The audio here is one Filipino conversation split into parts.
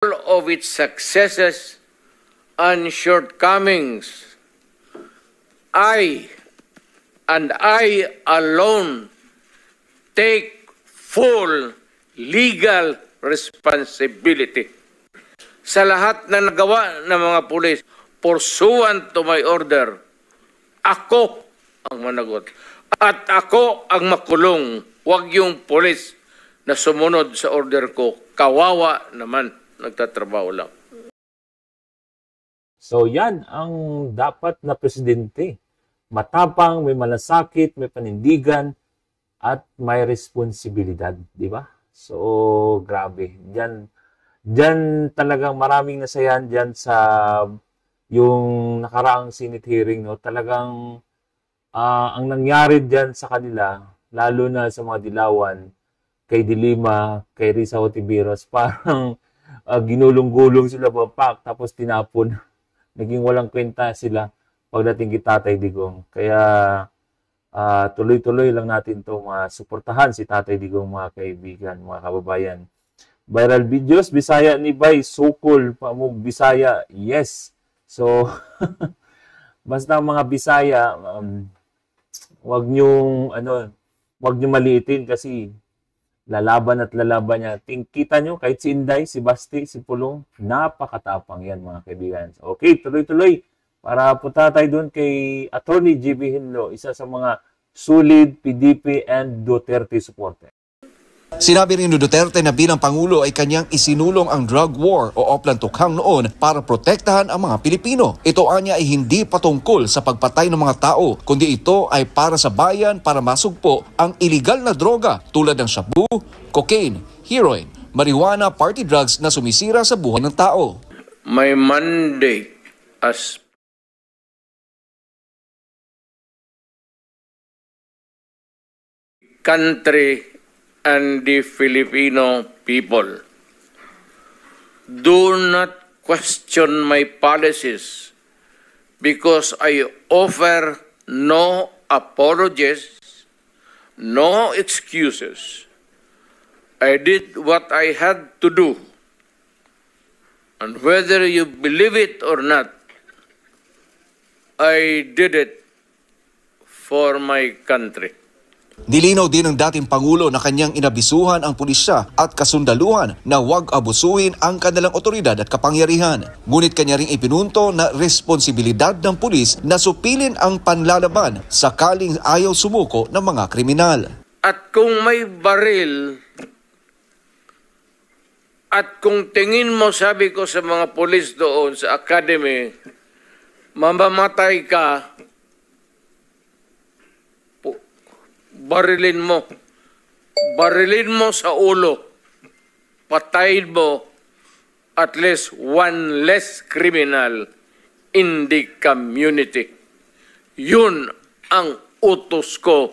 of its successes and shortcomings, I alone take full legal responsibility sa lahat na nagawa ng mga pulis pursuant to my order. Ako ang managot at ako ang makulong, wag yung pulis na sumunod sa order ko. Kawawa naman, nagtatrabaho lang. So yan ang dapat na presidente. Matapang, may malasakit, may panindigan, at may responsibilidad, di ba? So, grabe. Diyan talagang maraming nasayan diyan sa yung nakaraang Senate hearing, no? Talagang ang nangyari diyan sa kanila, lalo na sa mga dilawan, kay Dilima, kay Risa Hontiveros, parang ginulong-gulong sila papak, tapos tinapon. Naging walang kwenta sila pagdating kay Tatay Digong. Kaya tuloy-tuloy lang natin to masuportahan si Tatay Digong, mga kaibigan, mga kababayan. Viral videos, Bisaya ni Bay, Sukol, Pamug, Bisaya, yes. So, basta mga Bisaya, wag niyong maliitin kasi lalaban at lalaban niya. Kita nyo, kahit si Inday, si Basti, si Pulong, napakatapang yan, mga kaibigan. Okay, tuloy-tuloy. Para punta tayo doon kay Attorney J.B. Hinlo, isa sa mga solid PDP and Duterte supporter. Sinabi rin ni Duterte na bilang Pangulo ay kanyang isinulong ang drug war o Oplan Tukhang noon para protektahan ang mga Pilipino. Ito anya ay hindi patungkol sa pagpatay ng mga tao, kundi ito ay para sa bayan para masugpo ang iligal na droga tulad ng shabu, cocaine, heroin, marijuana, party drugs na sumisira sa buhay ng tao. My mandate as country and the Filipino people, do not question my policies because I offer no apologies, no excuses. I did what I had to do. And whether you believe it or not, I did it for my country. Nilinaw din ng dating Pangulo na kanyang inabisuhan ang pulisya at kasundaluhan na huwag abusuhin ang kanilang otoridad at kapangyarihan. Ngunit kanya ring ipinunto na responsibilidad ng pulis na supilin ang panlalaban sakaling ayaw sumuko ng mga kriminal. At kung may baril, at kung tingin mo, sabi ko sa mga pulis doon sa academy, mamamatay ka, barilin mo sa ulo, patayin mo at least one less criminal in the community. Yun ang utos ko.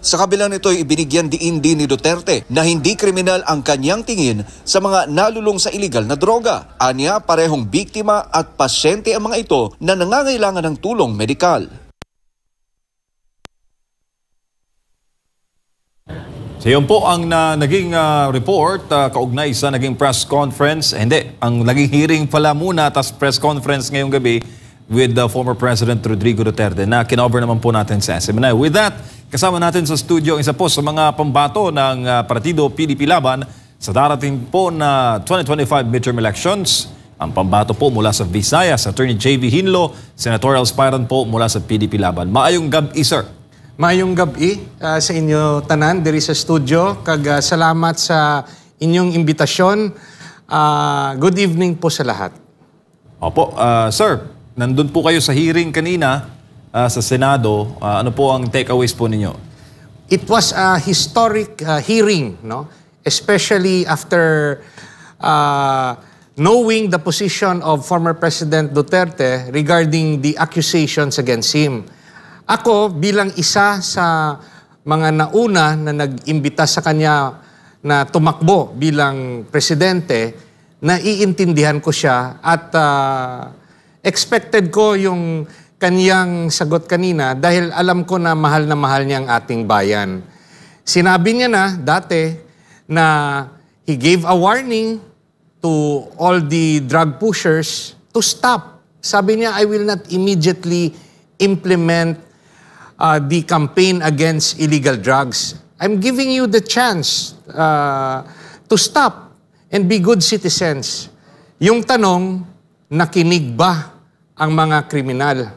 Sa kabila nito ay ibinigyan diin din ni Duterte na hindi kriminal ang kanyang tingin sa mga nalulung sa iligal na droga. Anya, parehong biktima at pasyente ang mga ito na nangangailangan ng tulong medikal. So yun po ang naging report kaugnay sa naging press conference. Hindi, ang naging hearing pala muna tas press conference ngayong gabi with former President Rodrigo Duterte na kinover naman po natin sa SMNI. With that, kasama natin sa studio ang isa po sa mga pambato ng partido PDP Laban sa darating po na 2025 midterm elections. Ang pambato po mula sa Visayas, Attorney J.B. Hinlo, senatorial aspirant po mula sa PDP Laban. Maayong gabi, sir. Maayong gabi sa inyo tanan diri sa studio. Kag salamat sa inyong imbitasyon. Good evening po sa lahat. Opo, sir, nandun po kayo sa hearing kanina sa Senado. Ano po ang takeaways po ninyo? It was a historic hearing, no? Especially after knowing the position of former President Duterte regarding the accusations against him. Ako, bilang isa sa mga nauna na nag-imbita sa kanya na tumakbo bilang presidente, naiintindihan ko siya at expected ko yung kaniyang sagot kanina dahil alam ko na mahal niya ang ating bayan. Sinabi niya na dati na he gave a warning to all the drug pushers to stop. Sabi niya, I will not immediately implement the campaign against illegal drugs. I'm giving you the chance to stop and be good citizens. Yung tanong, nakinig ba ang mga kriminal?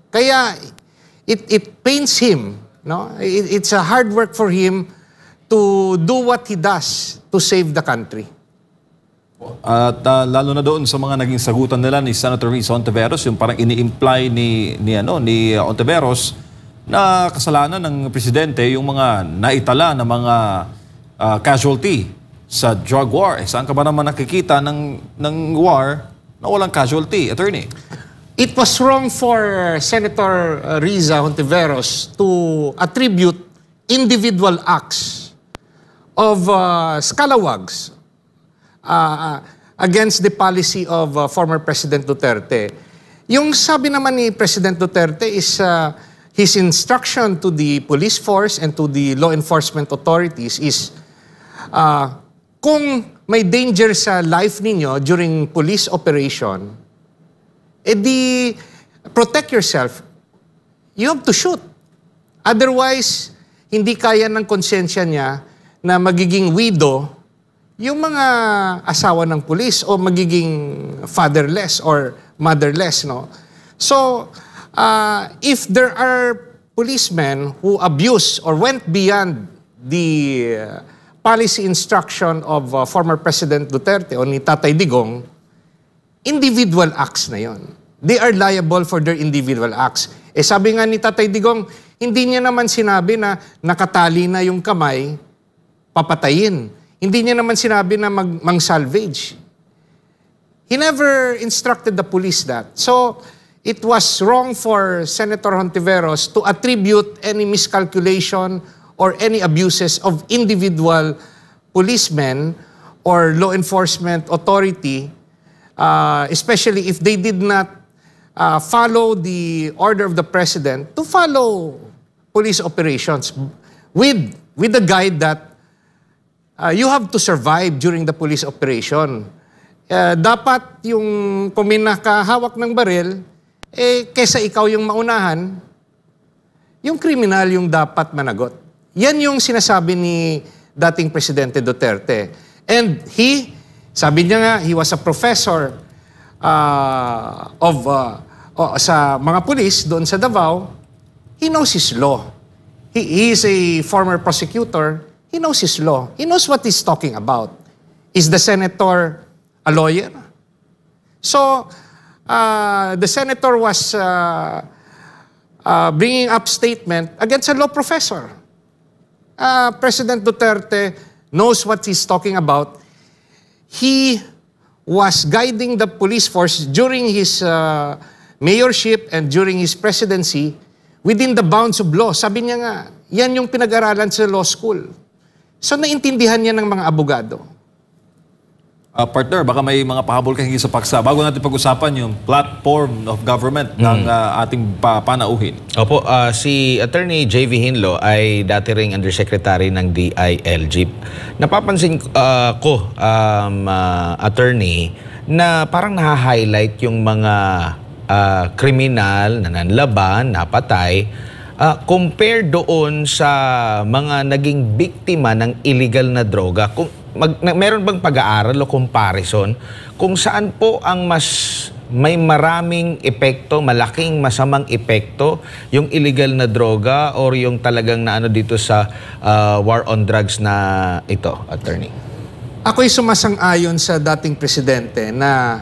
Kaya it pains him. No? It's a hard work for him to do what he does to save the country. At lalo na doon sa mga naging sagutan nila ni Senator Risa Hontiveros, yung parang ini-imply ni Hontiveros na kasalanan ng presidente yung mga naitala na mga casualty sa drug war. Saan ka ba naman nakikita ng war na walang casualty, attorney? It was wrong for Senator Risa Hontiveros to attribute individual acts of scalawags against the policy of former President Duterte. Yung sabi naman ni President Duterte is his instruction to the police force and to the law enforcement authorities is kung may danger sa life ninyo during police operation, edi protect yourself. You have to shoot. Otherwise, hindi kaya ng konsensya niya na magiging widow yung mga asawa ng pulis o magiging fatherless or motherless, no? So, if there are policemen who abuse or went beyond the policy instruction of former President Duterte o ni Tatay Digong, individual acts na yon. They are liable for their individual acts. Eh sabi nga ni Tatay Digong, hindi niya naman sinabi na nakatali na yung kamay, papatayin. Hindi niya naman sinabi na mang-salvage. He never instructed the police that. So, it was wrong for Senator Hontiveros to attribute any miscalculation or any abuses of individual policemen or law enforcement authority, especially if they did not follow the order of the President to follow police operations with the guide that you have to survive during the police operation. Dapat yung kung may nakahawak ng baril, kesa ikaw yung maunahan, yung kriminal yung dapat managot. Yan yung sinasabi ni dating Presidente Duterte. And sabi niya nga, he was a professor sa mga pulis doon sa Davao. He knows his law. He is a former prosecutor. He knows his law. He knows what he's talking about. Is the senator a lawyer? So, the senator was bringing up statement against a law professor. President Duterte knows what he's talking about. He was guiding the police force during his mayorship and during his presidency within the bounds of law. Sabi niya nga, yan yung pinag-aralan sa law school. So, naintindihan niya ng mga abogado. Partner, baka may mga pahabol ka hingi sa paksa. Bago natin pag-usapan yung platform of government ng ating panauhin. Opo, si Attorney J.V. Hinlo ay dati ring Undersecretary ng DILG. Napapansin ko, Attorney, na parang naha-highlight yung mga kriminal na nanlaban, napatay, compare doon sa mga naging biktima ng illegal na droga. Meron bang pag-aaral o comparison kung saan po ang may maraming epekto, malaking masamang epekto, yung illegal na droga or yung talagang na ano dito sa war on drugs na ito, Attorney? Ako'y sumasang-ayon sa dating presidente na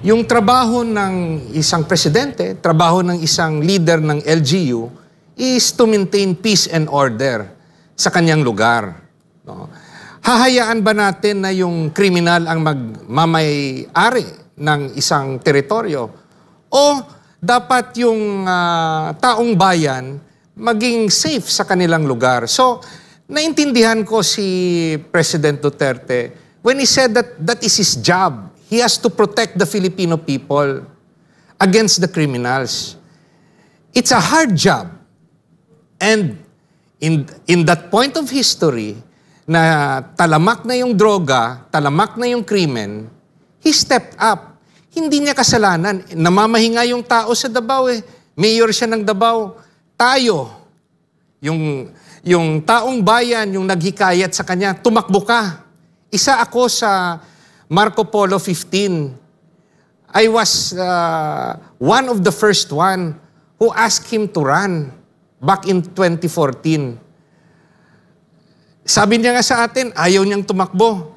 yung trabaho ng isang presidente, trabaho ng isang leader ng LGU, is to maintain peace and order sa kanyang lugar. No? Hahayaan ba natin na yung kriminal ang magmamay-ari ng isang teritoryo? O dapat yung taong bayan maging safe sa kanilang lugar? So, naintindihan ko si President Duterte when he said that that is his job. He has to protect the Filipino people against the criminals. It's a hard job. And in that point of history, na talamak na yung droga, talamak na yung krimen, he stepped up. Hindi niya kasalanan. Namamahinga yung tao sa Davao eh. Mayor siya ng Davao. Tayo, yung taong bayan, yung naghikayat sa kanya, tumakbo ka. Isa ako sa Marco Polo 15. I was one of the first one who asked him to run back in 2014. Sabi niya nga sa atin, ayaw niyang tumakbo.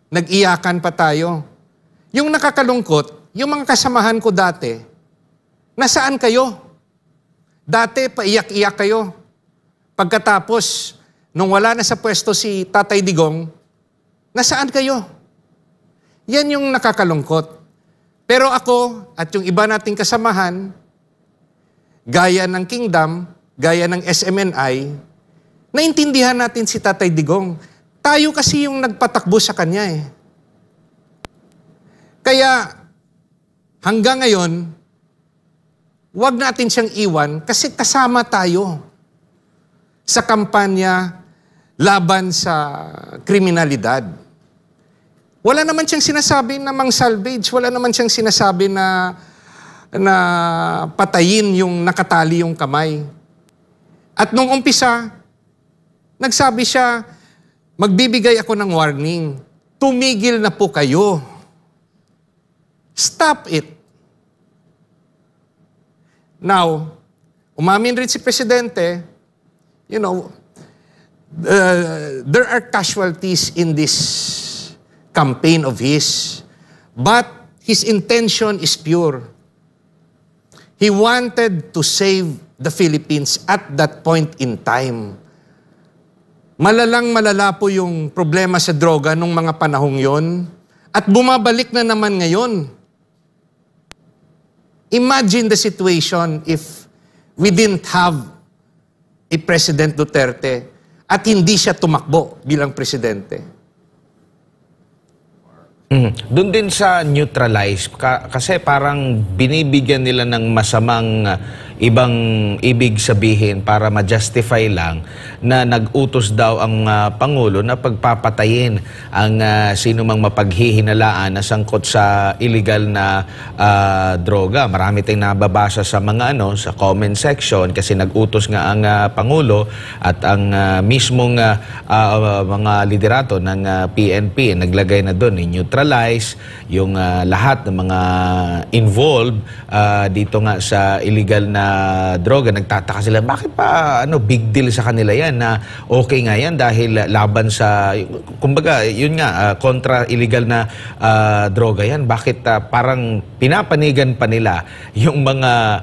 Nag-iyakan pa tayo. Yung nakakalungkot, yung mga kasamahan ko dati, nasaan kayo? Dati, paiyak-iyak kayo. Pagkatapos, nung wala na sa pwesto si Tatay Digong, nasaan kayo? Yan yung nakakalungkot. Pero ako at yung iba nating kasamahan, gaya ng Kingdom, gaya ng SMNI, naintindihan natin si Tatay Digong. Tayo kasi yung nagpatakbo sa kanya eh. Kaya hanggang ngayon, huwag natin siyang iwan kasi kasama tayo sa kampanya laban sa kriminalidad. Wala naman siyang sinasabi na mang-salvage, wala naman siyang sinasabi na patayin yung nakatali yung kamay. At nung umpisa, nagsabi siya, magbibigay ako ng warning. Tumigil na po kayo. Stop it. Now, umamin rin si Presidente, you know, there are casualties in this campaign of his, but his intention is pure. He wanted to save the Philippines at that point in time. Malalang malala po yung problema sa droga nung mga panahong yon at bumabalik na naman ngayon. Imagine the situation if we didn't have a President Duterte at hindi siya tumakbo bilang presidente. Doon din sa neutralize, kasi parang binibigyan nila ng masamang ibang ibig sabihin para ma-justify lang na nag-utos daw ang Pangulo na pagpapatayin ang sino mang mapaghihinalaan na sangkot sa illegal na droga. Marami tayong nababasa sa mga sa comment section kasi nag-utos nga ang Pangulo at ang mismong mga liderato ng PNP naglagay na doon neutralize yung lahat ng mga involved dito nga sa illegal na droga. Nagtataka sila, bakit pa big deal sa kanila yan na okay nga yan dahil laban sa, kumbaga, yun nga, kontra illegal na droga yan. Bakit parang pinapanigan pa nila yung mga